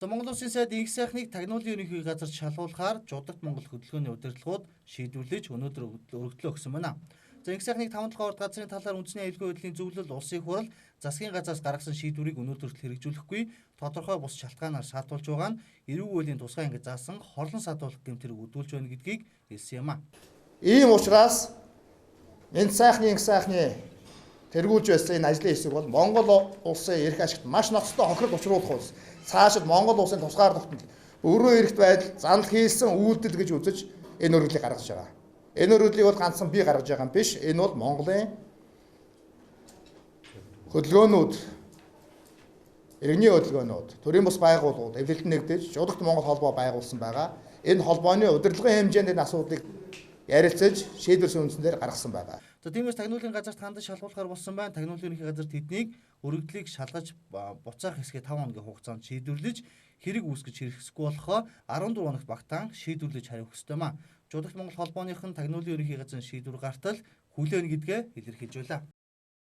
За Монгол Улсын сайд инх сайхныг тагнуулын ерөнхий газарт шалгуулахаар Жудагт Монгол хөдөлгөөний удирдлагууд шийдвэрлэж өнөөдөр өргөдлөө өгсөн байна. За инх сайхныг 5-7 газрын талаар үндэсний аюулгүй байдлын зөвлөл улсын хурал засгийн газраас гаргасан шийдвэрийг өнөөдөр хэрэгжүүлэхгүй тодорхой бус шалтгаанаар шаардуулж байгаа нь эрүүг үеийн тусгай ангид заасан хорлон садуулах гэмтэрэг өдүүлж байна гэдгийг хэлсэн юм а. Ийм учраас инх сайхны тэргүүлж байсан энэ ажлын хэсэг бол Монгол улсын эрх ашигт маш ноцтой хохирол учруулах улс. Цаашид Монгол улсын тусгаар тогтнол өрөө эрхт байдал занал хийсэн үйлдэл гэж үзэж энэ өргөдлийг гаргаж байгаа. Энэ өргөдлийг бол ганцхан би гаргаж байгаа юм биш. Энэ бол Монголын хөдөлгөөнүүд, иргэний хөдөлгөөнүүд, төрийн бус байгууллагууд эвлэлд нэгдэж Жудагт Монгол холбоо байгуулсан байгаа. Энэ холбооны удирдлагын хэмжээнд энэ асуудлыг ярилцаж шийдвэрсэн үндсээр гаргасан байгаа. За тиймээс тагнуулын газарт хандаж шалгуулахаар болсон байна. Тагнуулын ерөнхий газар тэднийг өргөдлийг шалгаж буцаах хэсгээ 5 хоногийн хугацаанд шийдвэрлэж хэрэг үүсгэж хэрэгсэхгүй болохоо 14 хоногт багтаан шийдвэрлэж хариу өгсөй юм а. Жудагт Монгол холбооныхон тагнуулын ерөнхий газрын шийдвэр гартал хүлээн гэдгээ илэрхийлж байлаа.